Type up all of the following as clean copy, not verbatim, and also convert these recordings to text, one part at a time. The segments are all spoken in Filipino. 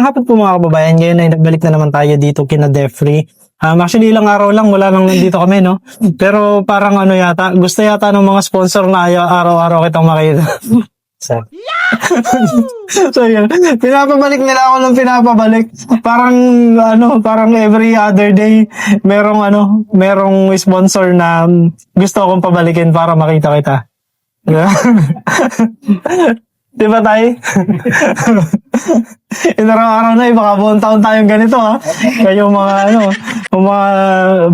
Magandang hapon po mga kababayan. Ngayon ay nagbalik na naman tayo dito kina Defrey. Actually, ilang araw lang, wala nang nandito kami, no? Pero parang ano yata, gusto yata ng mga sponsor na araw-araw kitang makita. So yun, pinapabalik nila ako ng pinapabalik. Parang parang every other day merong sponsor na gusto akong pabalikin para makita kita. Di ba tayo? Araw-araw na baka buong taon tayong ganito ha. Kaya yung mga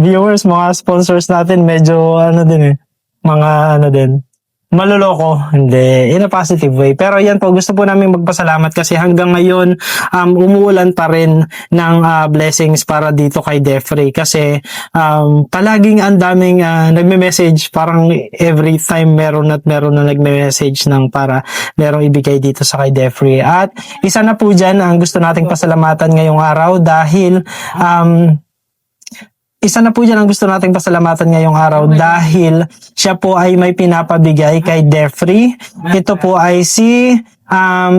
viewers, mga sponsors natin medyo maloloko, hindi, in a positive way. Pero yan po, gusto po namin magpasalamat kasi hanggang ngayon, umuulan pa rin ng blessings para dito kay Defrey. Kasi palaging ang daming nagme-message, parang every time meron na nagme-message ng para merong ibigay dito sa kay Defrey. At isa na po dyan ang gusto nating pasalamatan ngayong araw dahil dahil siya po ay may pinapabigay kay Defrey. Ito po ay si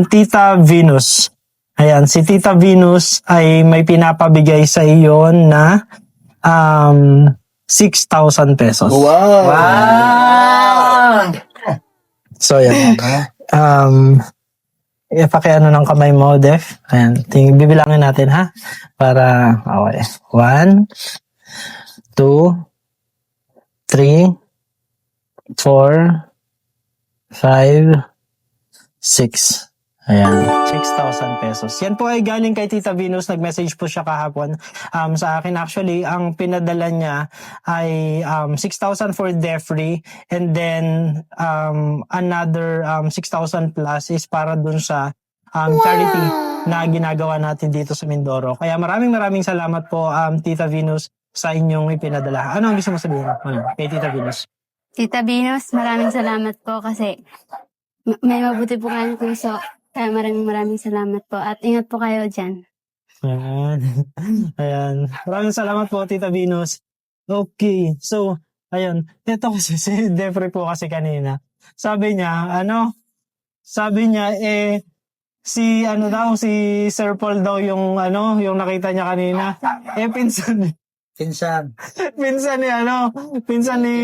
Tita Venus. Ayan, si Tita Venus ay may pinapabigay sa iyo na 6,000 pesos. Wow! So yan. Pakiano ng kamay mo, Def. Ayan, bibilangin natin ha. Para, okay. 1, 2, 3, 4, 5, 6. Ayan, 6,000 pesos. Yan po ay galing kay Tita Venus. Nag-message po siya kahapon sa akin. Actually, ang pinadala niya ay 6,000 for Defrey and then another 6,000 plus is para dun sa charity na ginagawa natin dito sa Mindoro. Kaya maraming salamat po Tita Venus sa inyong ipinadala. Ano ang gusto mo sabihin kay Tita Venus? Tita Venus, maraming salamat po kasi may mabuti po kayong puso. Kaya maraming salamat po at ingat po kayo dyan. Ayan. Maraming salamat po Tita Venus. Okay. So, ayun. Ito kasi si Defrey po kasi kanina. Sabi niya, si Sir Paul daw yung nakita niya kanina. Pinsan ni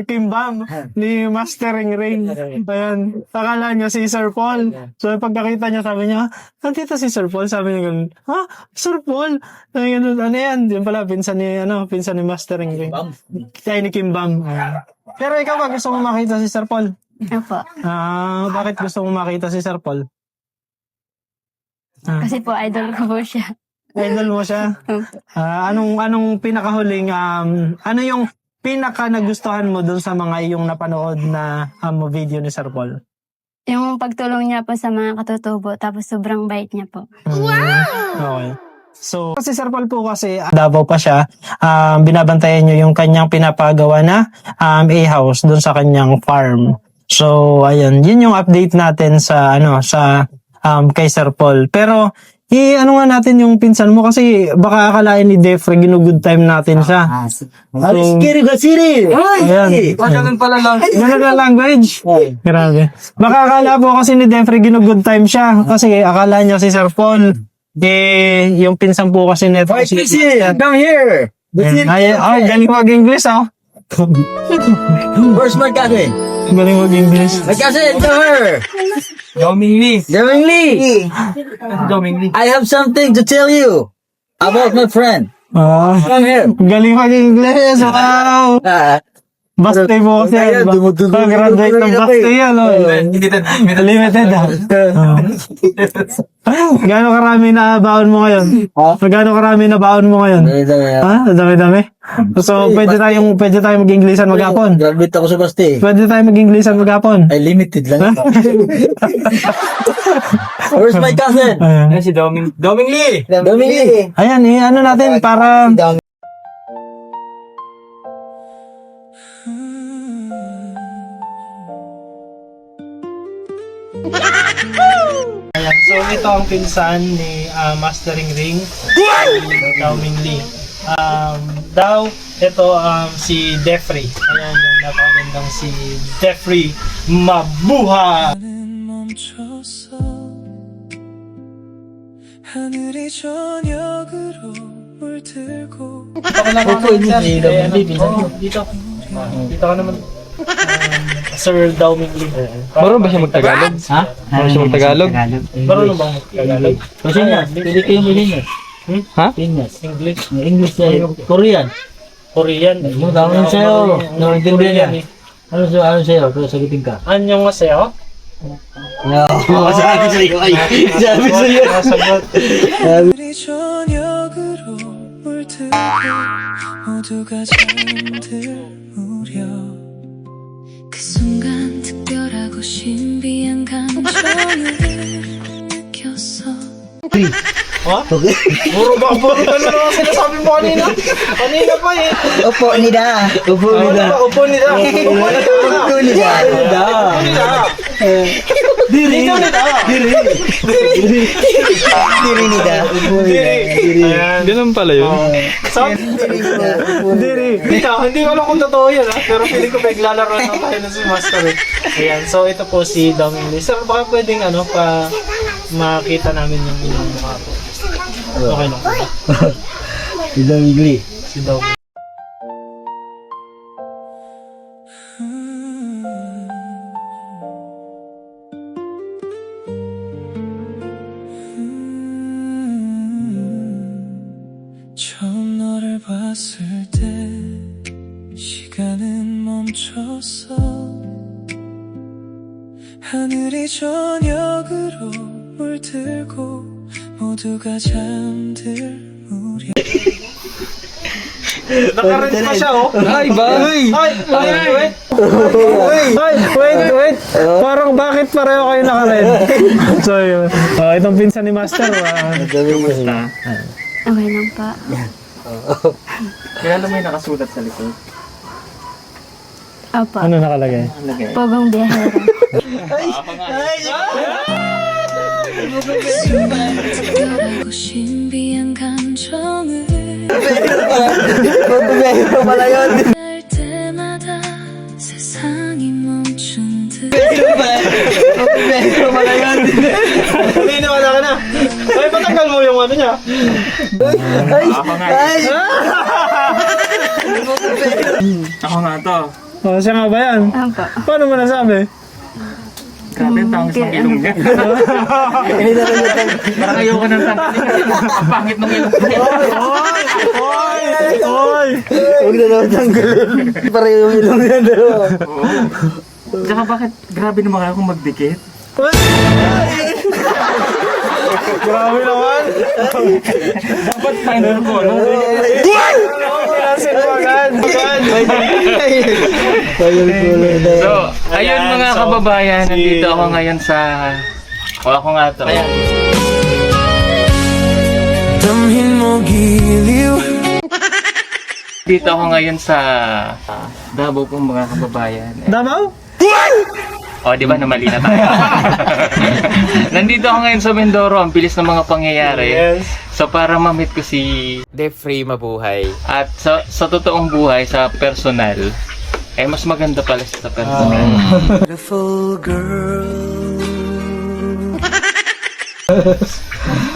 Kimbam, ni Mastering Ring. Ayan, akala niya si Sir Paul. So pagkakita niya sabi niya, nandito si Sir Paul. Sabi niya ganun, ha? Sir Paul? Ano yan? Yun pala, pinsan ni Mastering Ring. Kaya ni Kimbam. Pero ikaw ba gusto mo makita si Sir Paul? Opo. Bakit gusto mo makita si Sir Paul? Kasi po, idol ko po siya. Idol mo siya? Anong pinakahuling, ano yung pinaka nagustuhan mo dun sa mga iyong napanood na video ni Sir Paul? Yung pagtulong niya po sa mga katutubo, tapos sobrang bait niya po. Wow! Okay. So, kasi Sir Paul po kasi, Davao pa siya, binabantayan niyo yung kanyang pinapagawa na A-house dun sa kanyang farm. So, ayun, yun yung update natin sa kay Sir Paul. Pero, ano nga natin yung pinsan mo kasi baka akalain ni Defrey ginugood time natin siya. Scary ka, Siri! Ayan. Ganun pala lang. Ganun na language. Grabe. Baka akala po kasi ni Defrey ginugood time siya kasi akala niya si Sir Paul. Yung pinsan po kasi nito. Why, Siri? Come here! Galing mag-English Where's my cousin? Galing mag-English. My cousin, come here! Doming Lee. I have something to tell you about my friend. Come here. Galing mag-English. Wow! Baste po kasi. Graduate ng Baste yan. Limited. Gano'ng karami na baon mo ngayon? Gano'ng karami na baon mo ngayon? Dami-dami. So, pwede tayong mag-Englishan maghapon. Graduate ako sa Baste. Pwede tayong mag-Englishan maghapon. Ay, limited lang. Where's my cousin? Ayan. Si Doming Lee. Ayan, ano natin para... Ayan, so ito ang pinsan ni Mastering Ring, Doming Lee. Si Defrey. Ayan, yung napakagandang si Defrey. Mabuhay! 하늘이 저녁으로 물들고 Opo, hindi na. Dito ka naman. Sir Dauming Lee. Marunong ba siya magtagalog? Ha? Marunong siya magtagalog? Marunong bang magtagalog? Kasi niya, pili ko yung Pilipinas. Ha? Pilipinas. English? English na Korean. Korean? Yung tawag sa'yo. Naintindihan niya. Ano sa'yo? Pero sagutin ka. Anyong nga sa'yo? No. Sabi sa'yo ay. Sabi sa'yo. Nasagot. 하늘이 저녁으로 물들고 모두가 잠들 무렵 그 순간 특별하고 신비한 감정을 느꼈어 Puro ba naman sinasabi mo kanina? Kanina pa eh. Opo, nida. Opo, nida. Upo nila. Opo, nida. Diri. Diri nida. Ayan. Ganun pala yun. Diri. Hindi ko alam kung totoo yan ha. Pero feeling ko naglalaro na tayo na si Master eh. Ayan. So ito po si Dauming Lee. Sir, baka pwedeng makita namin yung inyong mukha po. Okay lang po. Ida Migli. Si Dauming. 처음 너를 봤을 때 시간은 멈췄어 하늘이 저녁으로 물들고 모두가 잠들 무렵 Nakarin pa siya oh. Ay, ba? Wait. Parang bakit pareho kayo nakarin? So yun. Itong pinsan ni Master. Kumusta? Okay lang po. Kaya alam mo yung nakasulat sa likod. Opo. Ano nakalagay? Pogong biyahero. 특별하고 신비한 감정을 Pagpapayro pala yun. 날 때마다 세상이 멈춘 듯 Pagpapayro pala yun. Hindi wala ka na. Ay, patanggal mo yung ano niya. Ay! Ako nga to. Oh, siya nga ba yan? Opo. Paano mo nasabi? Grabe, ang tangos ng ilong niya. Parang ayoko ng tanggalin. Ang pangit ng ilong niya. Oy! Huwag na naman tanggalin. Pareho yung ilong yan dalawa. Tsaka bakit grabe naman kayo kung magdikit? Grabe naman. Dapat final ko, no? Pinasin mo agad. So, ayun mga kababayan, nandito ako ngayon sa... O ako nga to. Ayan. damhin mo giliw Dito ako ngayon sa Davao po mga kababayan. Davao? O, di ba namali na tayo? Nandito ako ngayon sa Mindoro, ang bilis ng mga pangyayari. Yes. So para ma-meet ko si Defrey Mabuhay. at sa totoong buhay, sa personal, eh mas maganda pala siya sa personal. beautiful girl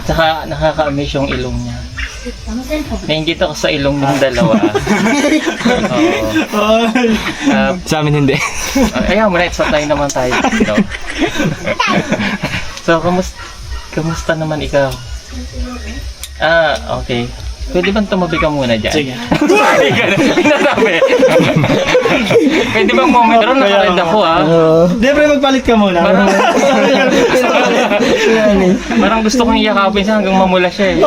Tsaka nakaka-amaze yung ilong niya. Nainggit ako sa ilong ng dalawa. Oo. Sa amin hindi. Ayaw mo na, tayo naman tayo. No? So, kamusta naman ikaw? Okay. Pwede bang tumabi ka muna dyan? Sige. Nasabi. Pwede bang moment? Pero nakared ako Hindi, pre, magpalit ka muna. Parang gusto kong iyakapin siya hanggang mamula siya eh.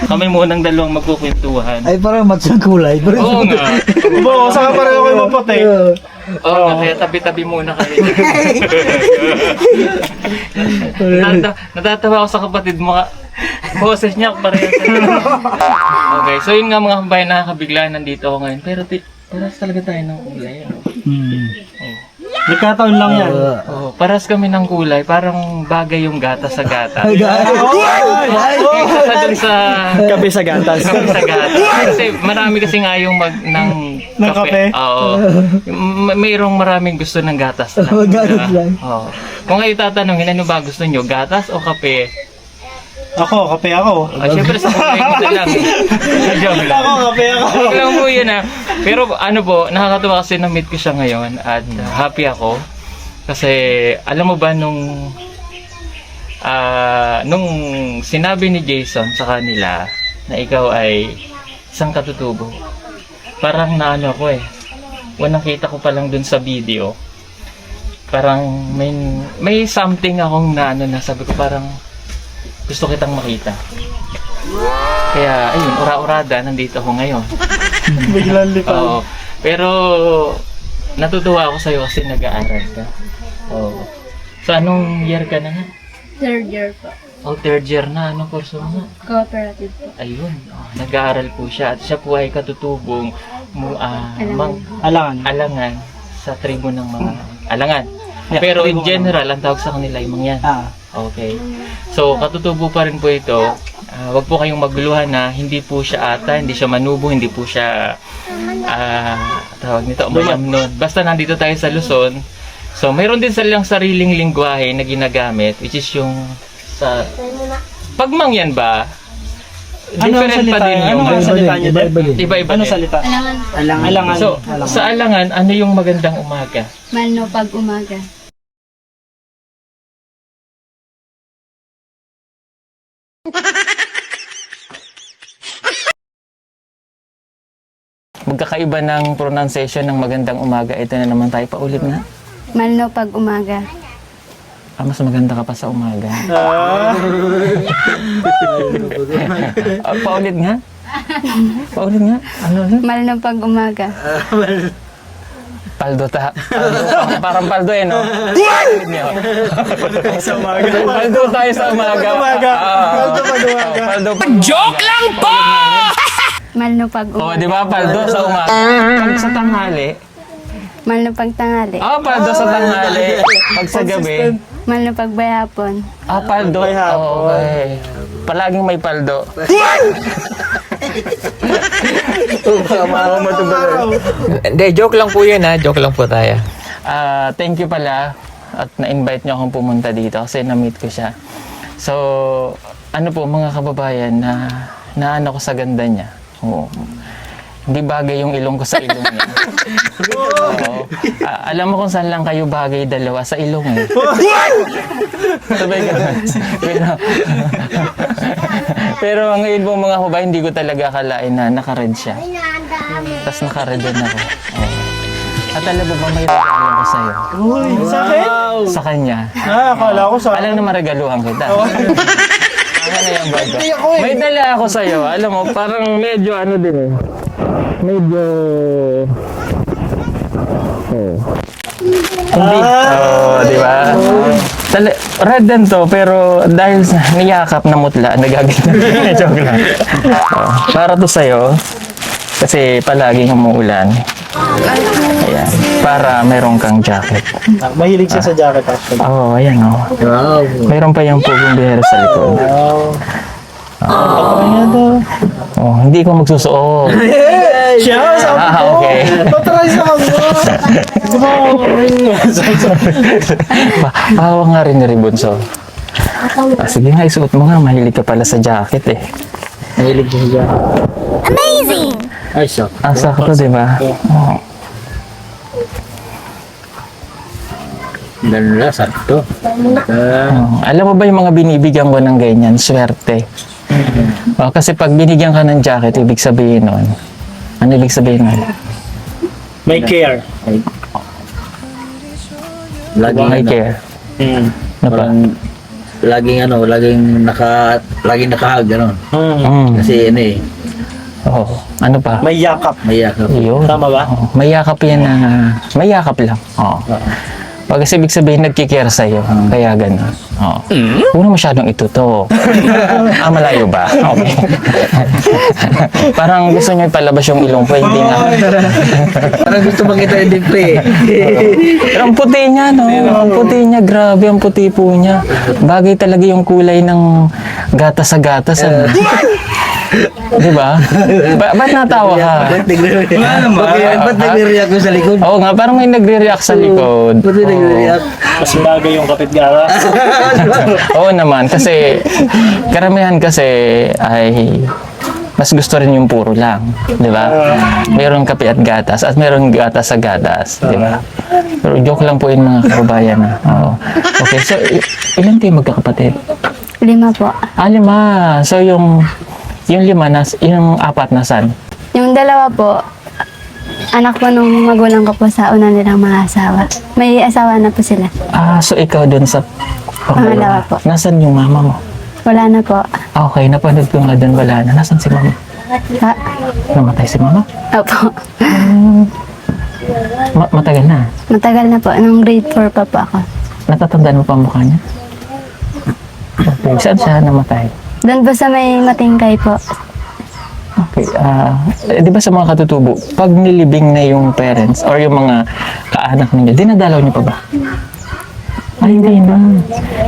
Kami munang dalawang magkukwentuhan. Ay, parang match ang kulay. Oo nga. Bo, saka pareho kayo maputi. Oo nga, kaya tabi-tabi muna kayo. Natatawa ako sa kapatid mo. Boses niya pareho sa Okay, so yun nga mga kabayan, nakakabigla nandito ako ngayon. Pero paras talaga tayo ng kulay. Nagkataon lang yan. Oh, paras kami ng kulay, parang bagay yung gata sa gata. Kaysa sa dun sa Kape sa gatas. sa gata. Kasi marami kasing ayaw ng Ng kape? Oo. Mayroong maraming gusto ng gatas lang. Gatas lang. Oo. Kung kayo tatanungin, ano ba gusto nyo? Gatas o kape? Ako, kape ako. Siyempre sa kulay mo na lang. Joke lang. kape ako. Joke lang po yun Pero ano po, nakakatuwa kasi na-meet ko siya ngayon at happy ako. Kasi alam mo ba nung sinabi ni Jason sa kanila na ikaw ay isang katutubo, parang naano ko unang kita ko pa lang dun sa video, parang may something akong na sabi ko parang gusto kitang makita. Kaya ayun, ura-urada, nandito ako ngayon. Biglang lipad. Oo. Pero natutuwa ako sa'yo kasi nag-aaral ka. Oo. So anong year ka na nga? Third year po. Third year na. Anong kurso mo nga? Cooperative po. Ayun. Nag-aaral po siya. At siya po ay katutubong alangan sa tribo ng mga alangan. Yeah, Pero in tribo general, ang tawag sa kanila ay mangyan. Okay. So, katutubo pa rin po ito. Wag po kayong maguluhan na hindi po siya hindi siya manubo, hindi po siya tawag nito, mayamnon. Basta nandito tayo sa Luzon. So, mayroon din silang sariling lingwahe na ginagamit, which is yung sa pagmangyan ba? Different pa din yung Anong salita niyo, Deb? iba-iba Anong din. salita? Alangan. Alangan. So, sa alangan, ano yung magandang umaga? Malno pag umaga. Magkakaiba ng pronunciation ng magandang umaga. Ito na naman tayo. Paulit nga. Malno pag umaga. Mas maganda ka pa sa umaga. Paulit nga. Paulit nga. Ano ulit? Malno pag umaga. Paldo. Parang paldo no? Paulit niyo. Sa umaga. Paldo tayo sa umaga. Paldo pag umaga. Paldo pag joke lang po! Malno pag umaga. Di ba? Paldo sa umaga. Pag sa tanghali. Malno pag tanghali. Paldo sa tanghali. Pag sa gabi. Malno pag bayapon. Paldo. Okay. Palaging may paldo. Hindi, joke lang po yun Joke lang po tayo. Thank you pala at na-invite niyo akong pumunta dito kasi na-meet ko siya. So, ano po mga kababayan na ano ko sa ganda niya. Oo. Hindi bagay yung ilong ko sa ilong niya. Oo. Alam mo kung saan lang kayo bagay dalawa sa ilong Sabay ganun. Pero ngayon po mga kababayan, hindi ko talaga akalain na naka-red siya. Tapos naka-red din ako. Oo. At alam mo ba may regalo ko sa'yo? Uy, sa akin? Sa kanya. Akala ko sa Alam na maregaluhan kita. Ano na yung bago? May dala ako sa'yo. Alam mo, parang medyo ano din Medyo... Hindi. Di ba? Red din to, pero dahil niyakap na mutla, nagaganda. Joke lang. Para to sa'yo. Kasi palaging umuulan. Ayan. Para meron kang jacket. Mahilig siya sa jacket actually. Ayan Wow. Mayroon pa yung pugong bihero sa likod. Hindi ko magsusuot. Siya, sabi ko. Okay. Patry sa Bawa nga rin ni Ribunso. Sige nga, isuot mo nga. Mahilig ka pala sa jacket Mahilig siya sa jacket. Amazing! Ay, so. Sakto, di ba? Ganun lang, sakto. Alam mo ba yung mga binibigyan ko ng ganyan? Swerte. Kasi pag binigyan ka ng jacket, ibig sabihin nun. Ano ibig sabihin nun? May care. May care. Ano pa? Laging nakahag, gano'n. Kasi Ano pa? May yakap. may yakap. Yun. Tama ba? May yakap yan na... May yakap lang. Pag kasi ibig sabihin nagkikare sa'yo. Kaya gano'n. Huwag na masyadong ituto. Malayo ba? Okay. Parang gusto niya ipalabas yung ilong ko. Hindi nga. Parang gusto makita yung dipre. Pero ang puti niya, no? Ang puti niya. Grabe, ang puti po niya. Bagay talaga yung kulay ng gatas sa gatas. Di ba? Ba't natawa ka? Wala naman. Ba't nagre-react mo sa likod? Oo nga, parang may nagre-react sa likod. Ba't nagre-react? Mas bagay yung kapit gara. Oo naman, kasi karamihan kasi ay mas gusto rin yung puro lang, di ba? Meron kape at gatas at meron gatas sa gatas, di ba? Pero joke lang po yun mga kababayan. Oo. Okay, so ilan kayo magkakapatid? 5 po. 5. So yung 5 yung 4 nasan? Yung 2 po, anak po nung magulang ko po sa una nilang mga asawa. May asawa na po sila. So ikaw dun sa Pangalawa po. Nasaan yung mama mo? Wala na po. Okay, napanood ko nga dun, wala na. Nasaan si mama? Ha? Namatay si mama? Opo. Matagal na. Matagal na po. Nung grade 4 pa po ako. Natatandaan mo pa ang mukha niya? Okay, saan siya namatay? Doon po sa may Matingkay po. Okay, di ba sa mga katutubo, pag nilibing na yung parents or yung mga kaanak ninyo, dinadalaw niyo pa ba? Ay, hindi na.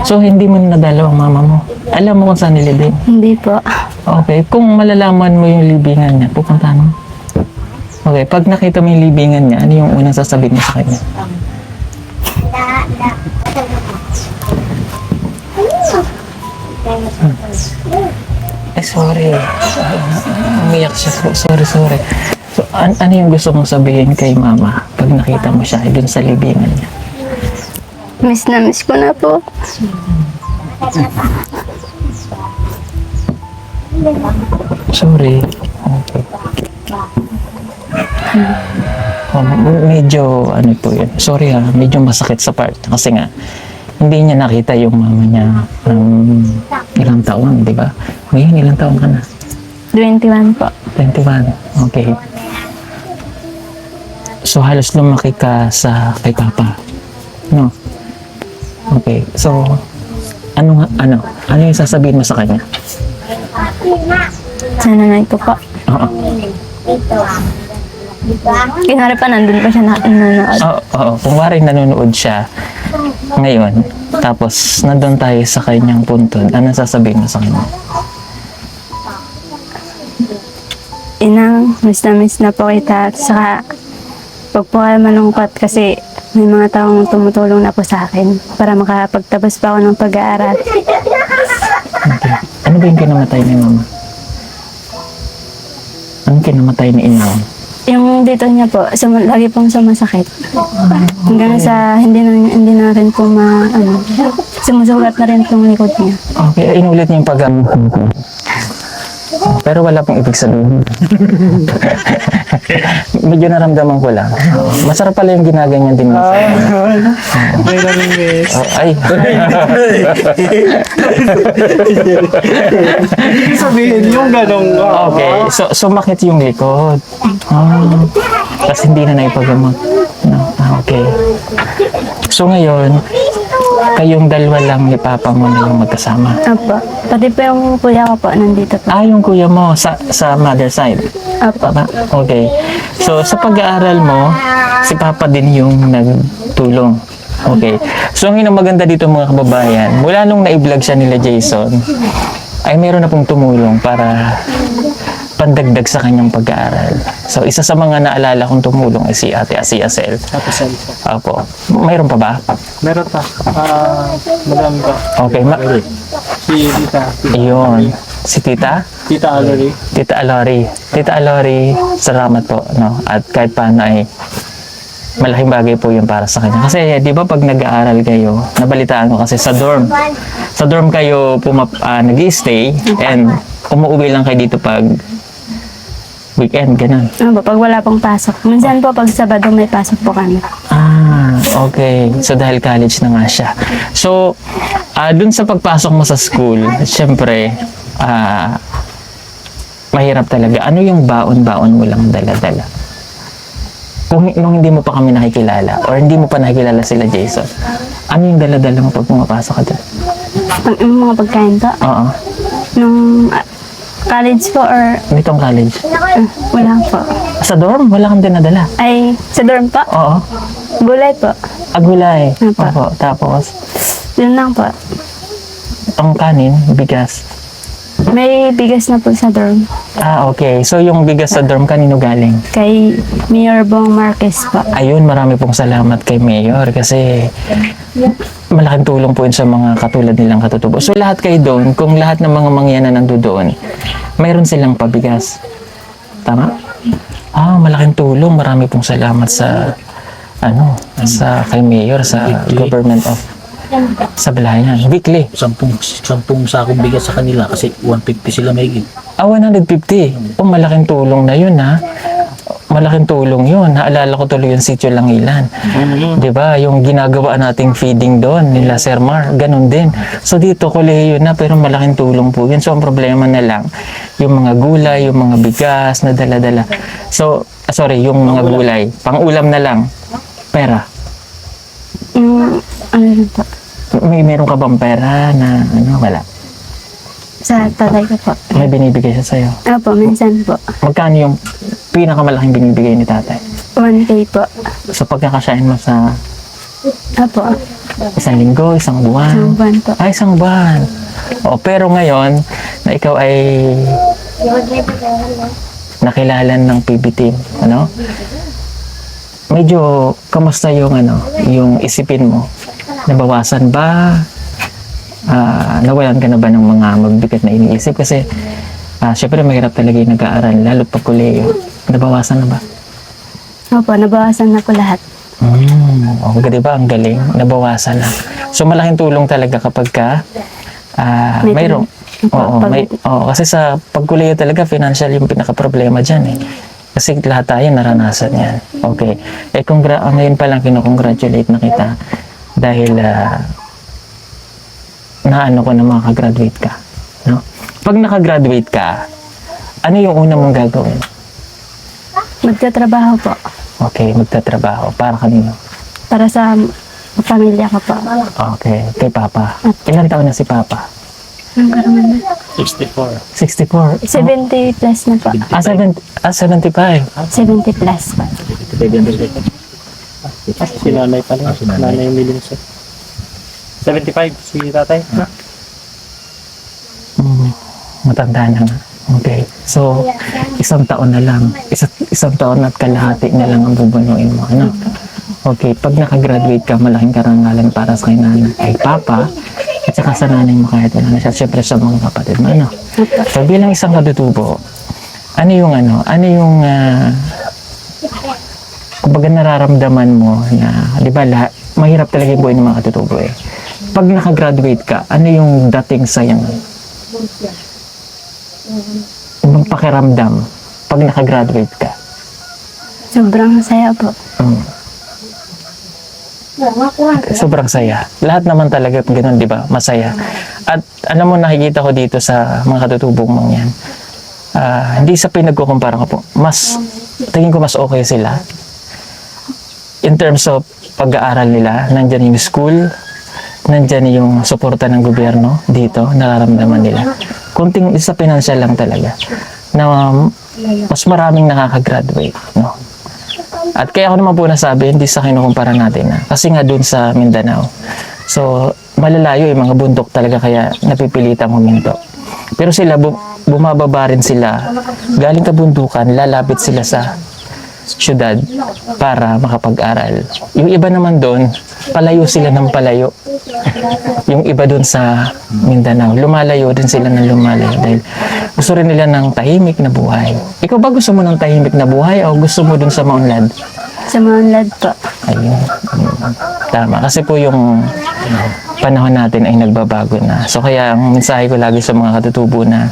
So, hindi mo nadalaw ang mama mo. Alam mo kung saan nilibing? Hindi po. Okay, kung malalaman mo yung libingan niya, pupuntahan mo. Okay, pag nakita mo yung libingan niya, ano yung unang sasabihin mo sa kanya? Sorry. Umiyak siya po. Sorry. So, ano yung gusto mong sabihin kay mama pag nakita mo siya dun sa libingan niya? Miss na miss ko na po. Sorry. Okay. Medyo, ano po yun. Sorry medyo masakit sa part. Kasi nga, hindi niya nakita yung mama niya ng ilang taon, di ba? Ngayon, ilang taon ka na? 21 po. 21. Okay. So, halos lumaki ka kay Papa. No? Okay. So, ano yung sasabihin mo sa kanya? Sa nanay ko po. Oo. Kinari pa nandun pa siya nanonood. Oo. Kung wari nanonood siya ngayon, tapos nandun tayo sa kanyang puntod, ano sasabihin mo sa kanya? Inang, miss na po kita. At saka, pag po kayo malungkot kasi may mga taong tumutulong na po sa akin para makapagtapos pa ako ng pag-aaral. Okay. Ano ba yung kinamatay ni mama? Anong kinamatay ni Inang? Yung dito niya po, lagi pong sumasakit. Hanggang sa hindi na rin po sumusulat na rin pong likod niya. Okay, inulit niya yung pag-gamot. Pero wala pong ibig sabihin. Medyo naramdaman ko lang. Masarap pala yung ginaganyan din mo. Ay. Sabihin yung ganong. Okay, so sumakit yung likod. Tapos hindi na naipagamot. No? Okay. So ngayon, kayong dalawa lang ni Papa mo na yung magkasama. Opo. Pati po yung kuya ko po, nandito po. Yung kuya mo sa mother side. Opo. Tama? Okay. So, sa pag-aaral mo, si Papa din yung nagtulong. Okay. So, ang maganda dito mga kababayan, mula nung na-vlog siya nila Jason, ay meron na pong tumulong para pandagdag sa kanyang pag-aaral. So, isa sa mga naalala kong tumulong ay si Ate Asiasel. Opo. Mayroon pa ba? Meron pa. Madami pa. Okay. Si Tita. Iyon. Si Tita? Tita Alory. Tita Alory. Tita Alory, salamat po. No? At kahit paano ay malaking bagay po yung para sa kanya. Kasi di ba pag nag-aaral kayo, nabalitaan ko kasi sa dorm. Sa dorm kayo nag-i-stay and umuwi lang kayo dito pag weekend, ganun. Opo, pag wala pong pasok. Minsan po pag Sabado may pasok po kami. Okay. So, dahil college na nga siya. So, dun sa pagpasok mo sa school, syempre, mahirap talaga. Ano yung baon-baon mo lang dala-dala? Nung hindi mo pa kami nakikilala or hindi mo pa nakikilala sila Jason, ano yung dala-dala mo pag pumapasok ka doon? Yung mga pagkain po. Oo. Nung college po or Nitong college. wala po. Sa dorm, wala kang dinadala? Ay, sa dorm po. Oo. Gulay po. Agulay. Apa. Opo. Tapos, Yun lang po. ang kanin, bigas. May bigas na po sa dorm. Ah, okay. So yung bigas sa dorm kanino galing? Kay Mayor Bong Marquez po. Ayun, marami pong salamat kay Mayor kasi malaking tulong po yun sa mga katulad nilang katutubo. So lahat kayo doon, kung lahat ng mga mangyanan nandoon, mayroon silang pabigas. Tama? Ah, malaking tulong. Marami pong salamat sa sa kay Mayor, sa government of Sablayan. Weekly. 10 sakong bigas sa kanila kasi 150 sila may 150. Oh, malaking tulong na yun, ha? Malaking tulong yun. Naalala ko tuloy yung sitio Langilan. Di ba? Yung ginagawa nating feeding doon nila Sir Mar, ganun din. So dito, kolehiyo na, pero malaking tulong po yun. So ang problema na lang, yung mga gulay, yung mga bigas na dala-dala. So, sorry, yung mga gulay, pang-ulam na lang, pera. Ano lang po? Meron ka bang pera na wala? Sa tatay ko po. May binibigay siya sa'yo. Opo, minsan po. Magkano yung pinakamalaking binibigay ni tatay? 1K po. So pagkakasyahin mo sa Opo. isang linggo, isang buwan? Isang buwan po. Ay, isang buwan. O, pero ngayon, na ikaw ay nakilala ng PB team, medyo, kamusta yung yung isipin mo? Nabawasan ba? Nawalan ka na ba ng mga magbigat na iniisip? Kasi, syempre mahirap talaga yung nag-aaral, lalo pag kuleyo. Nabawasan na ba? Opo, nabawasan na po lahat. Okay, diba? Ang galing. Nabawasan na. So, malaking tulong talaga kapag ka mayroong. Kasi sa pagkuleyo talaga, financial yung pinaka-problema dyan, eh. Kasi lahat tayo naranasan yan. Okay. Ngayon pa lang kinukongratulate na kita dahil naano ko na makagraduate ka. No? Pag nakagraduate ka, ano yung una mong gagawin? Magtatrabaho po. Okay, magtatrabaho. Para kanino? Para sa pamilya ko po. Okay, kay Papa. Ilan taon na si Papa? Ang karaman na. 64. 70 plus na po. 75. 70 plus po. Si nanay pala. Nanay Miling 75 si tatay. Matanda na nga. Okay. So, isang taon na lang. Isang taon at kalahati na lang ang bubunuin mo. Okay. Pag nakagraduate ka, malaking karangalan para sa kay nanay. Kay Papa, at saka sa nanay mo kahit wala na siya. Siyempre sa mga kapatid mo. So, bilang isang katutubo, ano yung kumbaga nararamdaman mo na, di ba, mahirap talaga yung buhay ng mga katutubo eh. Pag nakagraduate ka, ano yung dating sa'yo? Anong pakiramdam pag nakagraduate ka? Sobrang saya po. Sobrang saya. Lahat naman talaga ganun, di ba? Masaya. At alam mo, nakikita ko dito sa mga katutubong mong yan, hindi sa pinagkukumpara ko po, tingin ko mas okay sila. In terms of pag-aaral nila, nandyan yung school, nandyan yung suporta ng gobyerno dito, nararamdaman nila. Kunting isa financial lang talaga na mas maraming nakakagraduate. No? At kaya ako naman po nasabi, hindi sa kinukumpara natin. Kasi nga dun sa Mindanao. So, malalayo yung mga bundok talaga kaya napipilitang huminto. Pero sila, bumababa rin sila. Galing kabundukan, lalapit sila sa syudad para makapag-aral. Yung iba naman doon, palayo sila ng palayo. Yung iba doon sa Mindanao, lumalayo din sila ng lumalayo dahil gusto rin nila ng tahimik na buhay. Ikaw ba gusto mo ng tahimik na buhay o gusto mo doon sa maunlad? Sa maunlad po. Ayun. Tama. Kasi po yung panahon natin ay nagbabago na. So kaya ang mensahe ko lagi sa mga katutubo na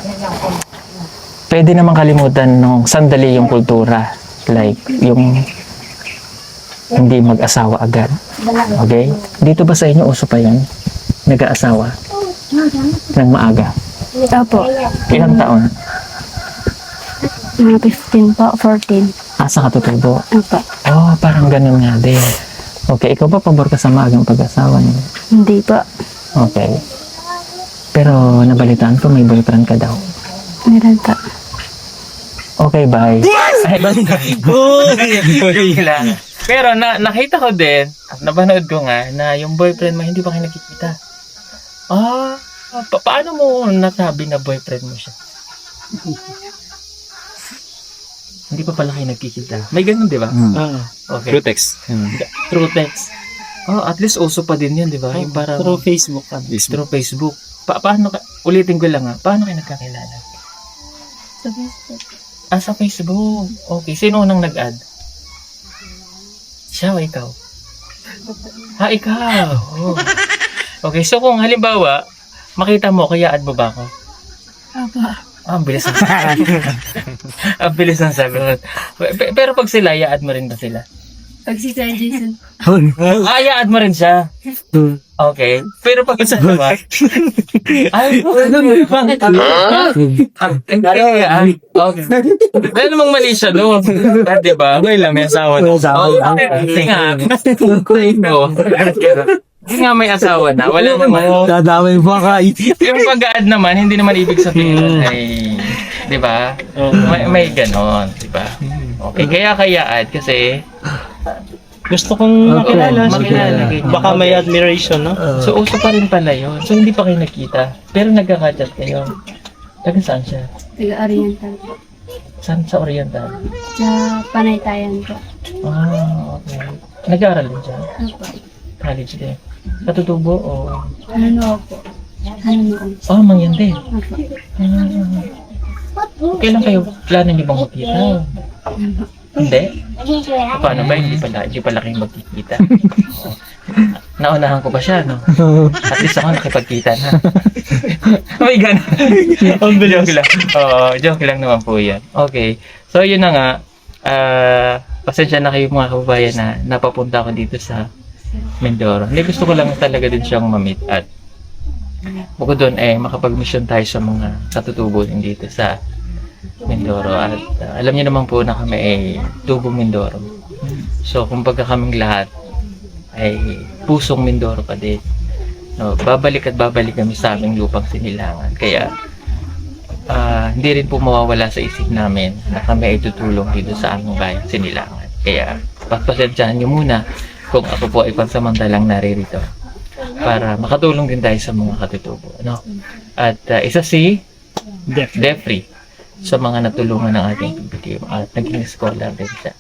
pwede namang kalimutan ng sandali yung kultura. Like, yung hindi mag-asawa agad. Okay? Dito ba sa inyo uso pa yan? Nag-aasawa? Nang maaga? Opo. Ilang taon? Mga 15 po, 14. Sa katutubo? Opo. Oh, parang ganun nga din. Okay, ikaw ba pabor ka sa maagang pag-asawa niyo? Hindi po. Okay. Pero nabalitaan ko may boyfriend ka daw. Meron po. Okay, bye. Pero nakita ko din, napanood ko nga, na yung boyfriend mo hindi pa kayo nakikita. Paano mo nasabi na boyfriend mo siya? Hindi pa pala kayo nagkikita. May ganun, di ba? Okay. Through text. Through text. Oh, at least uso pa din yun, di ba? Yung parang Through Facebook. through Facebook. Paano ka, ulitin ko lang ha, paano kayo nagkakilala? Sa Facebook. Sa Facebook. Okay, sino unang nag-add? Siya o ikaw? Ikaw. Oh. Okay, so kung halimbawa, makita mo, kaya add mo ba ako? Ang bilis ng sagot. Ang bilis ng sagot. Pero pag sila, i-add mo rin ba sila? Pag si Kuya Jason. I-add mo rin siya? Okay. Pero pag isa naman, ay, okay. May namang mali siya doon. Diba? Okay lang, may asawa na. Kasi nga, kasi nga may asawa na. Wala naman. Dadamay pa ka. Yung pag-add naman, hindi naman ibig sabihin ay, di ba? May ganon, di ba? Okay, kaya add kasi Gusto kong makilala. makilala. Baka may admiration, no? So, uso pa rin pala yun. So, hindi pa kayo nakita. Pero nagkaka-chat kayo. Taga saan siya? Taga-Oriental po. Saan sa Oriental? Sa Panaytayan po. Okay. Nag-aaral din siya? Opo. College din. Katutubo o? Ano po? Ano noon? Mangyan din. Opo. Kailan kayo plano niyo bang magkita? Hindi? Paano ba? Hindi pala kayo magkikita. Naunahan ko pa siya, no? At least ako nakipagkita na. May gana. Joke lang. Joke lang naman po yan. Okay. So, yun na nga. Pasensya na kayo mga kababayan na napapunta ako dito sa Mindoro. Hindi, gusto ko lang talaga din siyang ma-meet at bukod doon, makapag-mission tayo sa mga katutubo din dito sa Mindoro. At alam niyo naman po na kami ay tubo Mindoro. So, kumbaga kaming lahat ay pusong Mindoro pa din. No, babalik at babalik kami sa aming lupang Sinilangan. Kaya, hindi rin po mawawala sa isip namin na kami ay tutulong dito sa aming bayan Sinilangan. Kaya, pagpasensyahan niyo muna kung ako po ay pansamantalang naririto para makatulong din tayo sa mga katutubo. No? At isa si Jeffrey sa mga natulungan ng ating PBTM at naging scholar din siya.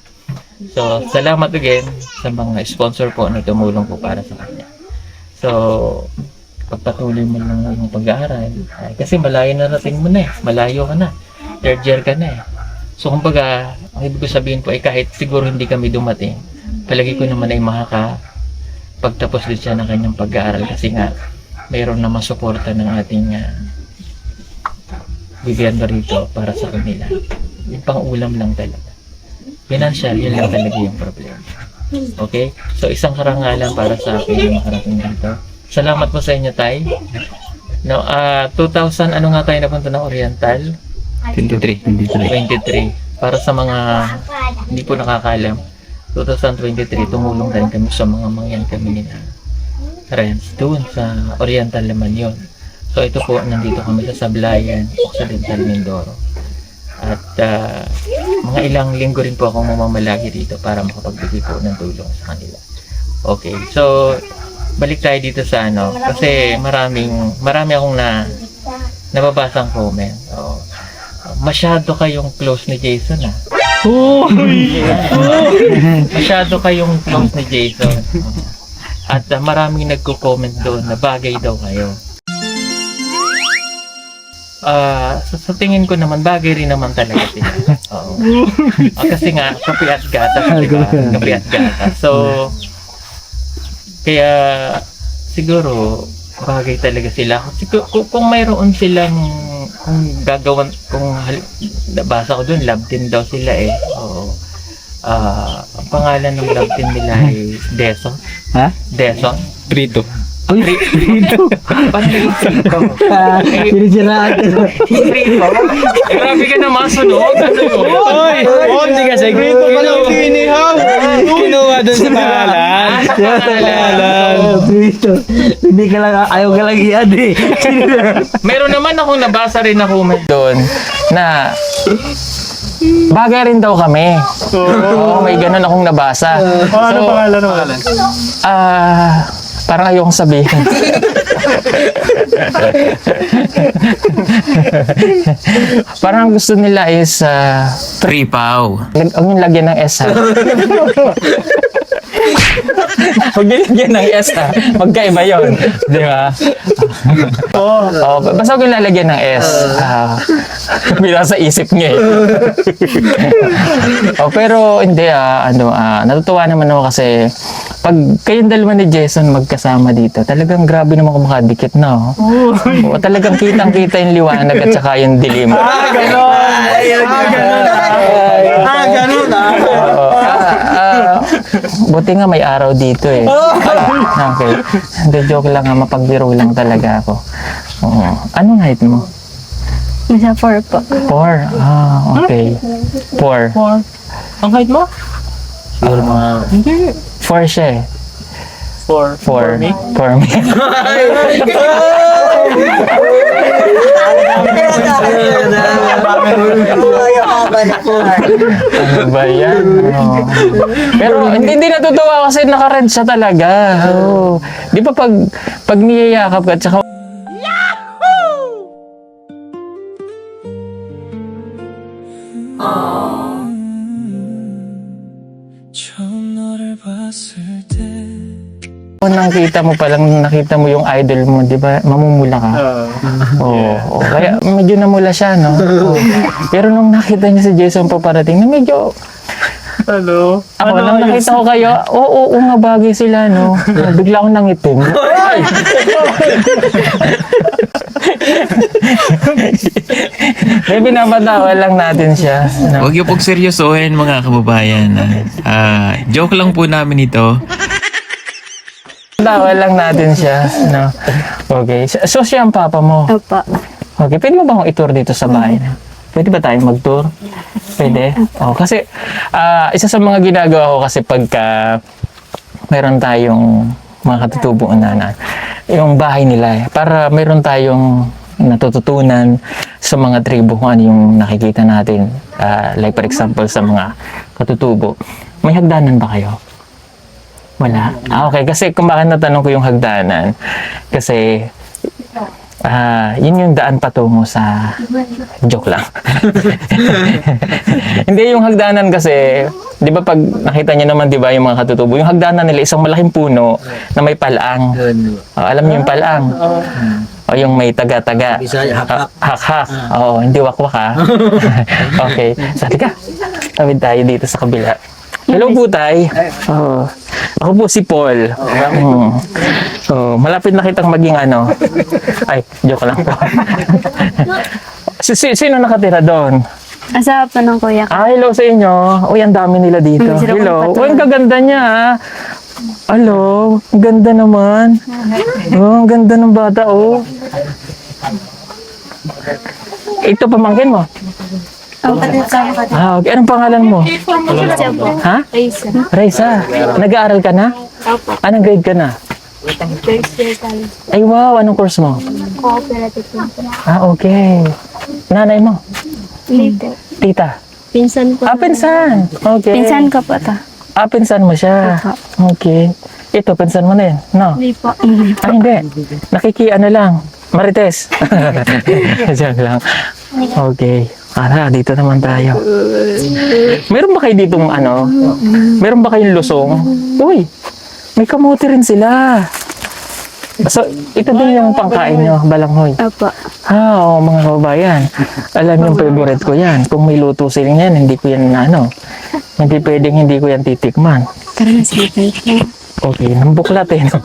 So, salamat again sa mga sponsor po na tumulong po para sa kanya. So, pagpatuloy mo lang ang pag-aaral, kasi malayo na rating mo na malayo ka na, third year ka na So, kumbaga, ang ibig ko sabihin po ay kahit siguro hindi kami dumating, palagi ko naman ay pagtapos din siya ng kanyang pag-aaral kasi nga mayroon naman suporta ng ating bibigyan rito para sa kanila. Yung pang-ulam lang talaga. Financial, yun lang talaga yung problema. Okay? So, isang karangalan para sa akin yung makarating dito. Salamat po sa inyo, Tay. No, 2000, ano nga kayo napunta ng Oriental? 23. 23. Para sa mga hindi po nakakalam, 2023, tumulong din kami sa mga mangyan kami nila. Friends, doon sa Oriental naman yun. So ito po, nandito kami sa Sablayan, Occidental Mindoro. At mga ilang linggo rin po akong mamamalagi dito para makapagbigay po ng tulong sa kanila. Okay, so balik tayo dito sa kasi marami akong nababasang comment. Masyado kayong close ni Jason Masyado kayong close ni Jason. At maraming nagko-comment doon na bagay daw kayo. Sa tingin ko naman, bagay rin naman talaga sila. Kasi nga, kape at gatas, diba? Kape at gatas. So, kaya, siguro, bagay talaga sila. Kung mayroon silang, kung gagawan, nabasa ko doon, love team daw sila ang pangalan ng love team nila ay Deson. Deson? Prito. Prito? Parang naging Prito. Pinisiraan ka. Prito? Grabe ka naman, sunod. Ano yun? Hindi kasi. Prito pa lang pinihaw. Kinuha doon sa pangalan. Prito. Hindi ka lang, ayaw ka lang i-add Meron naman akong nabasa rin na comment doon na bagay rin daw kami. Oo, may ganun akong nabasa. Ano pangalan? Parang ayokong sabihin. Parang gusto nila is tripaw. Huwag yung lagyan ng S ha. Huwag yung lagyan ng S ha. Magkaiba yun. Di ba? Basta huwag yung lalagyan ng S. Bila sa isip niya eh. Pero hindi natutuwa naman ako kasi pag kayong dalawa ni Jason magkasama dito, talagang grabe naman kumakadikit na. Talagang kitang-kita yung liwanag at saka yung dilim. Buti nga may araw dito eh. Okay. Hindi, joke lang ha. Mapagbiro lang talaga ako. Oo. Anong height mo? Nasa 4 po. 4? Okay. 4. Ang height mo? Siguro mga... Hindi. 4 siya eh. 4. 4 me? 4 me. Ano ba yan? Pero hindi natutuwa kasi naka-red siya talaga. Di ba pag niyayakap ka at saka 처음 너를 봤을 때 nakita mo yung idol mo, di ba? Mamumula ka. Kaya medyo namula siya, no? Pero nung nakita niya si Jason paparating, medyo... Hello? Ako, nang nakita ko kayo, oo nga bagay sila, no? Bigla akong nangitim. May binabatawa lang natin siya. No? Huwag niyo pong seryosohin mga kababayan. Joke lang po namin ito. Tawa lang natin siya. No? Okay. So siya ang papa mo. Opo. Okay. Pwede mo ba akong i-tour dito sa bahay? Pwede ba tayong mag-tour? Pwede? Kasi isa sa mga ginagawa ko kasi pagka meron tayong mga katutubong na yung bahay nila para meron tayong natututunan sa mga tribo kung ano yung nakikita natin. Like for example sa mga katutubo. May hagdanan ba kayo? Wala? Okay. Kasi kung bakit natanong ko yung hagdanan, kasi yun yung daan patungo sa... Joke lang. Hindi, yung hagdanan kasi, di ba pag nakita niyo naman, di ba, yung mga katutubo, yung hagdanan nila, isang malaking puno na may palaang. Alam niyo yung palaang? O yung may taga-taga. Hak-hak. Oo, hindi wak-wak ha. Okay. So, tika. Tawid tayo dito sa kabila. Hello po, tay. Ako po si Paul. Malapit na kitang maging ano. Ay, joke lang po. Sino nakatira doon? Asawa pa ng kuya ko. Hello sa inyo. Uy, ang dami nila dito. Sila Hello. kong Uy, ang gaganda niya ha. Hello. Ang ganda naman. Ang ganda ng bata Ito pamangkin mo? Okay. Anong pangalan mo? Siya po. Ha? Raisa. Raisa. Nag-aaral ka na? Opo. Anong grade ka na? First year college. Ay, wow. Anong course mo? Cooperative po. Okay. Nanay mo? Later. Tita? Pinsan ko. Pinsan. Okay. Pinsan ko po ito. Pinsan mo siya. Okay. Ito, pinsan mo na yun. No? Hindi po. Hindi. Ano lang. Marites. Diyan lang. Okay. Dito naman tayo. Meron ba kayo ditong meron ba kayong lusong? Uy, may kamote rin sila. So, ito din yung pangkain nyo, balanghoy. Opo. Mga kababayan. Alam yung favorite ko yan. Kung may luto silang yan, hindi ko yan hindi pwedeng hindi ko yan titikman. Tara na sige kayo. Okay, nambuklat no?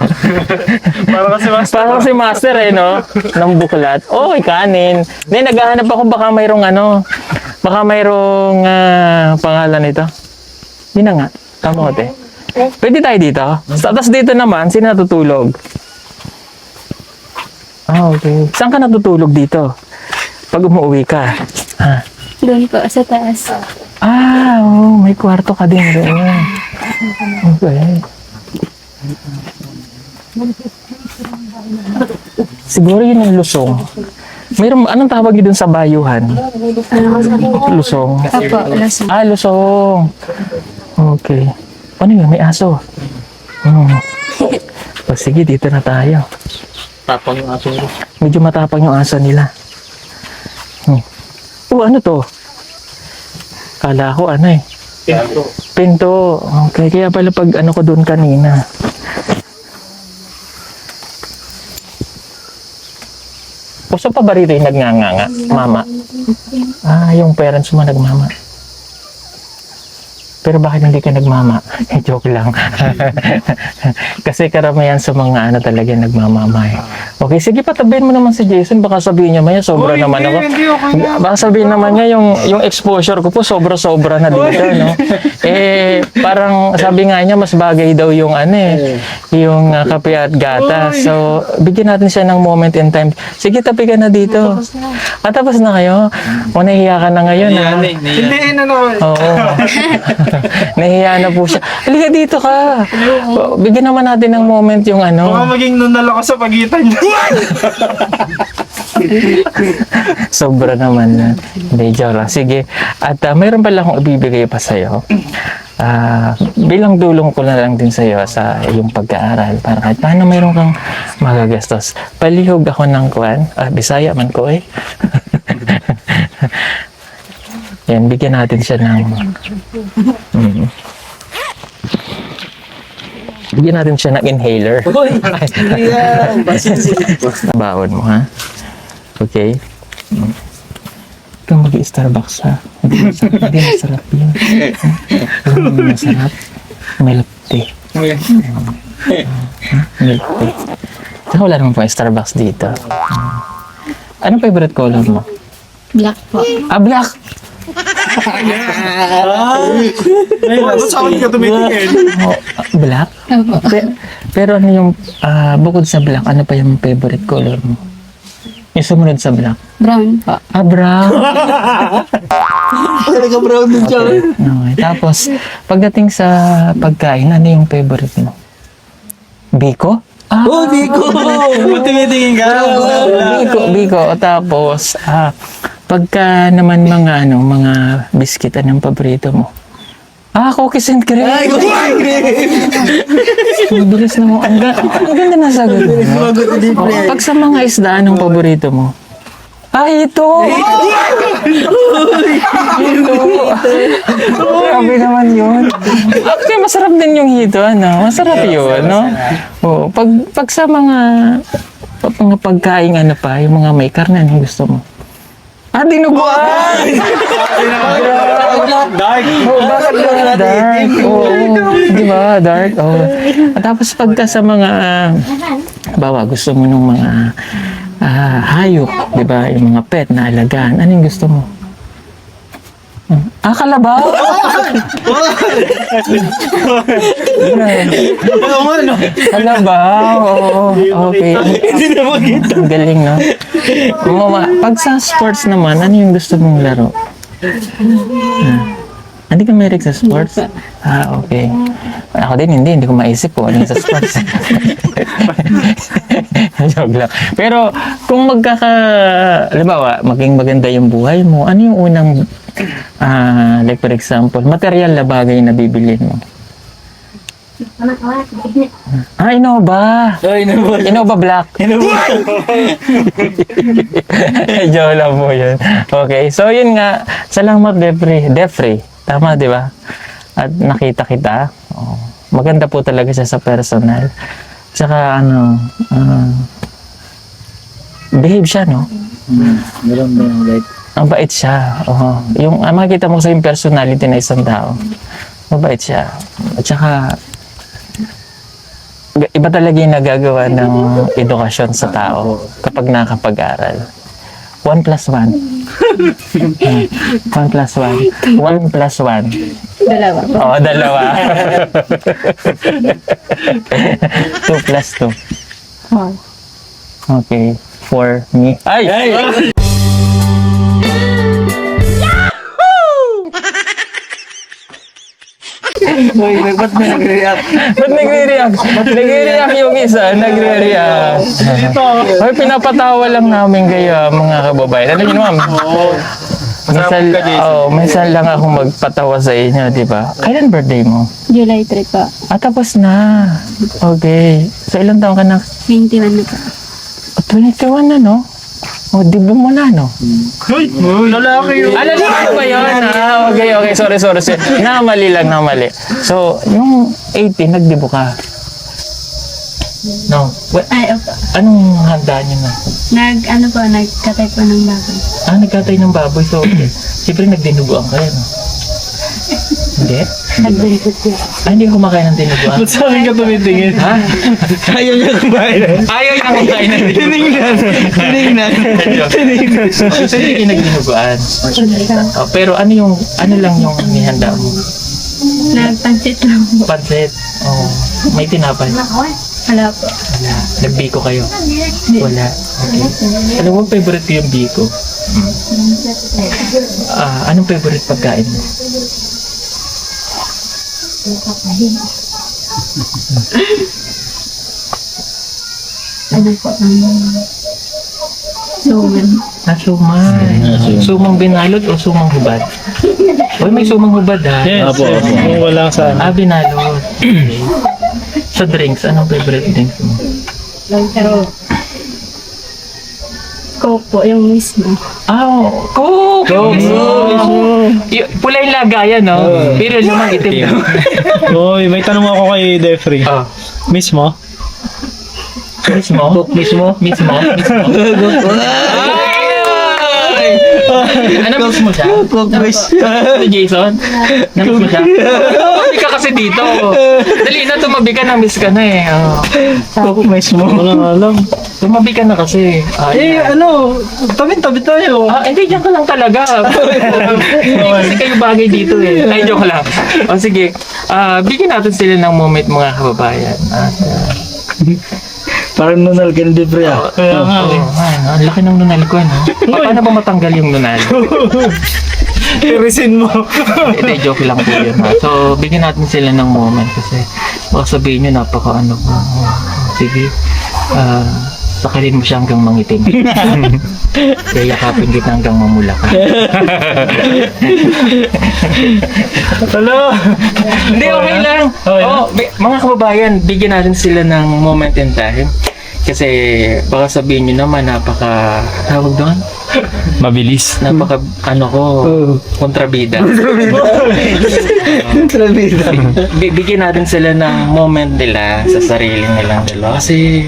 Parang si Master no? Nambuklat. Kanin. Hindi, naghahanap ako baka mayroong pangalan nito. Hindi na nga, kamote. Pwede tayo dito. Tapos dito naman, sino natutulog? Okay. Saan ka natutulog dito? Pag umuwi ka? Doon po, sa taas. May kwarto ka din doon. Okay. Siguro yun yung lusong. Anong tawag yun sa bayuhan? Lusong. Opo, lasang. Lusong. Okay. Ano yun? May aso. Sige, dito na tayo. Tapang yung aso. Medyo matapang yung aso nila. Ano to? Kala ko ano eh. Pinto. Okay, kaya pala pag ano ko doon kanina. Gusto pa ba rito yung nagnganganga? Mama? Yung parents mo nagmama. Pero bakit hindi ka nagmama? Joke lang. Kasi karamihan sa mga ano talaga nagmamama eh. Okay, sige patabihin mo naman si Jason. Baka sabihin niya maya, sobra naman ako. Baka sabihin naman niya yung exposure ko po, sobra-sobra na dito, no? Parang sabi nga niya, mas bagay daw yung ano eh, yung kape at gata. So, bigyan natin siya ng moment in time. Sige, tabi ka na dito. Tapos na kayo? O nahihiya ka na ngayon, ha? Hindi na naman. Oo. Nahihiya na po siya. Halika dito ka. Bigyan naman natin ng moment yung ano. Baka maging nunal ako sa pagitan niya. Sobra naman na. Hindi, joke lang. Sige. At mayroon pala akong ibibigay pa sa'yo. Bilang dulong ko na lang din sa'yo sa iyong pag-aaral para kahit paano mayroon kang magagastos. Palihog ako ng kwan. Bisaya man ko eh. Yan, bigyan natin siya ng... Bigyan natin siya ng inhaler. Bawon mo, ha? Okay? Ikaw mag-i-Starbucks, ha? Hindi masarap yun. Hindi masarap. Milk tea. Milk tea. Saka wala naman po yung Starbucks dito. Anong favorite color mo? Black po. Black! Bakit sa akin ka tumitingin? Black? Pero ano yung, bukod sa black, ano pa yung favorite color mo? Yung sumunod sa black? Brown po. Brown. Talaga brown din siya. Okay. Tapos, pagdating sa pagkain, ano yung favorite mo? Biko? Biko! Ba't tumitingin ka? Biko. Tapos, pagka naman mga mga biscuit, anong paborito mo? Cookies and cream. Mabilis na mo. Ang ganda na sagot mo. Pag sa mga isda, anong paborito mo? Ito! Grabe naman yun. Actually, masarap din yung hito, ano? Masarap yun, no? Pag sa mga pagkain, ano pa, yung mga may karne, anong gusto mo? Dinuguan! Dark. Bakit ba dark? Di ba? Dark. At tapos pagka sa mga, bawa, gusto mo nung mga hayop, di ba? Yung mga pet na alagaan. Anong gusto mo? Kalabaw! Kalabaw, okay. Ang galing, no? Pag sa sports naman, ano yung gusto mong laro? Hindi ka mahilig sa sports? Okay. Ako din, hindi ko maisip po ano sa sports. Joke lang. Pero, kung halimbawa, maging maganda yung buhay mo, ano yung unang, like for example, material na bagay na bibilin mo? Innova! Innova Black. Joke lang po yun. Okay, so yun nga. Salamat, Defrey. Tama, di ba? At nakita kita. Maganda po talaga siya sa personal. Tsaka behave siya, no? Ang bait siya. Yung makikita mo sa yung personality na isang tao. Mabait siya. At saka iba talaga yung nagagawa ng edukasyon sa tao kapag nakapag-aral. 1 plus 1. 1 plus 1. 1 plus 1. Dalawa. Dalawa. 2 plus 2. Okay. 4 me. Ay! Ba't may nagre-react? Ba't nagre-react? Nagre-react yung isa, nagre-react. Hoy, pinapatawa lang namin kayo, mga kababayan. Alam niyo, ma'am? Minsan lang ako magpatawa sa inyo, di ba? Kailan birthday mo? July 3 po. Tapos na. Okay. So, ilang taon ka na? 21 na po. 21 na, no? O, dibo mo na, no? Lalaki yun. Lalaki ba yun? Okay. Sorry. Namali lang. So, yung 18, nagdibo ka. No. Ay, opo. Anong handa niyo na? Nagkatay po ng baboy. Nagkatay ng baboy. So, siyempre nagdinuguan kayo, no? Hindi? Nagbuntot yun. Hindi ka kumakain ng dinuguan. Ba't sa akin ka tumitingin? Ha? Ayaw niya kumain. Ayaw niya kumakain ng dinuguan. Tinignan. So, hindi kayo nagdinuguan. Pero ano lang yung nihanda mo? Nagpansit lang po. Pansit. Oh, may tinapay. Wala po. Wala. Nagbiko kayo? Wala. Okay. Alam mo, favorite ko yung biko. Anong favorite pagkain mo? Ano po? Suman. Sumay. Sumang binalot o sumang hubad? Uy, may sumang hubad ha. Yes. Apo. Kung walang sana. Binalot. Okay. Sa drinks, anong favorite drinks mo? Coke po, yung mismo. Coke! Pula yung lagayan, no? Pero lumang itim. Uy, may tanong ako kay Defrey. Mismo? Mismo? Mismo? Ay! Ano mismo siya? Si Jason? Namiss mo siya? Tumabi ka kasi dito. Dali na, tumabi ka na, miss ka na eh. Coke mismo. Walang alam. Tumabi ka na kasi. Tabi tayo. Hindi, dyan ka lang talaga. Hindi kasi kayo bagay dito eh. Ay, joke lang. O sige, bigyan natin sila ng moment mga kababayan. Parang nunal ka ni Defrey ah. Kaya nga eh. Ang laki ng nunal ko, no? Paano ba matanggal yung nunal? Irisin mo. Hindi, joke lang po yun. Ha? So, bigyan natin sila ng moment kasi baka sabihin nyo napaka-ano po. Sige, sakalin mo siya hanggang mangitim. Yayakapin kita hanggang mamula ka. Hello. Hindi, okay lang. Mga kababayan, bigyan natin sila ng moment in time. Kasi baka sabihin nyo naman tawag doon? Mabilis. Kontrabida. Kontrabida. Bigyan natin sila ng moment nila sa sarili nilang dalawa. Kasi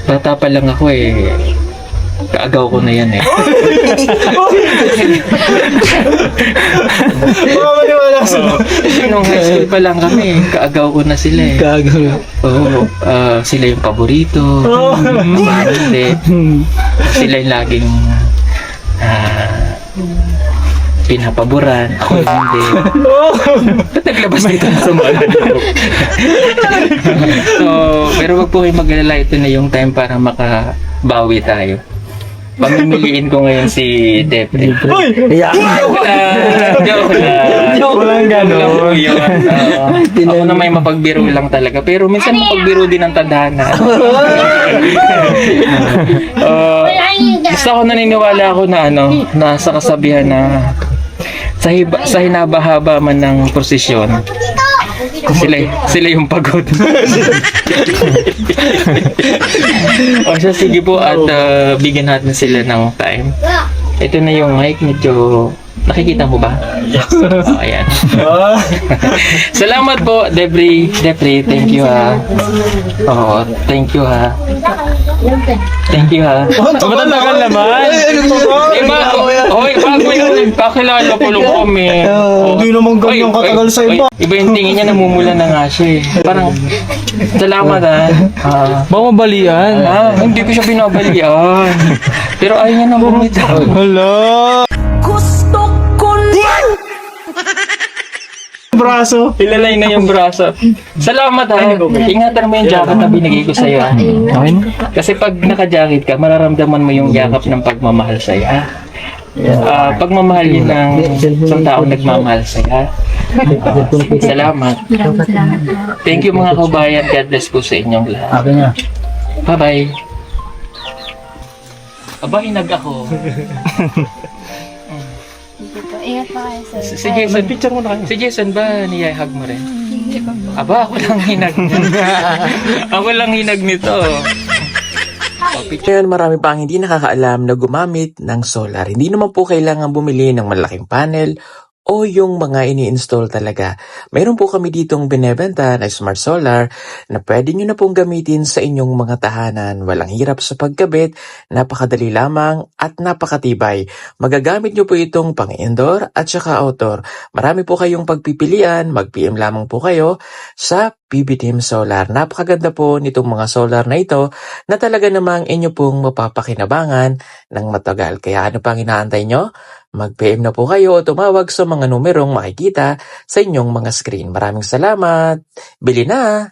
bata pa lang ako eh. Kaagaw ko na yan eh. Maniwala sa Nung high school pa lang kami, kaagaw ko na sila eh. Oo, sila yung paborito. Hindi. Sila yung laging pinapaboran. Ako hindi. Ba't naglabas dito na sa mga So, pero wag po kayo mag-alala. Ito na yung time para makabawi tayo. Pamimiliin ko ngayon si Defrey. Joke lang. Walang ganon. Ako na may mapagbiro lang talaga. Pero minsan mapagbiro din ang tadhana. Basta ako naniniwala ako na nasa kasabihan na sa hinaba-haba man ng prosesyon, sila yung pagod. O siya, sige po at bigyan natin sila ng time. Ito na yung mic, medyo nakikita mo ba? Yes. Ayan. Salamat po, Defrey, thank you ha. Thank you ha. Thank you ha. Matagal naman. Bago yung nagpakilala ko lang kami. Hindi naman ganyan katagal sa iba. Iba yung tingin niya, namumula na nga siya eh. Parang, salamat ha. Baka mabalian. Hindi ko siya binabalian. Pero ayaw niya nang bumitaw. Hello. Braso. Ilalay na yung braso. Salamat ha. Ingatan mo yung jacket na binigay ko sa'yo. Okay. Kasi pag naka-jacket ka, mararamdaman mo yung yakap ng pagmamahal sa'yo. Pagmamahal yun ng isang tao nagmamahal sa'yo. Salamat. Maraming salamat po. Thank you mga kabayan. God bless po sa inyong lahat. Bye-bye. Aba, hinag ako. Ingat pa kayo, sir. Si Jason, Picture mo na kayo. si Jason ba niyahag mo rin? Hindi pa po. Aba, ako lang hinag. Ako lang hinag nito. Ngayon, marami pa ang hindi nakakaalam na gumamit ng solar. Hindi naman po kailangan bumili ng malaking panel o yung mga ini-install talaga. Mayroon po kami ditong binebenta na smart solar na pwede nyo na pong gamitin sa inyong mga tahanan. Walang hirap sa pagkabit, napakadali lamang at napakatibay. Magagamit nyo po itong pang-indoor at saka outdoor. Marami po kayong pagpipilian, mag-PM lamang po kayo sa PB Team Solar. Napakaganda po nitong mga solar na ito na talaga namang inyo pong mapapakinabangan ng matagal. Kaya ano pang inaantay nyo? Mag-PM na po kayo o tumawag sa mga numerong makikita sa inyong mga screen. Maraming salamat! Bili na!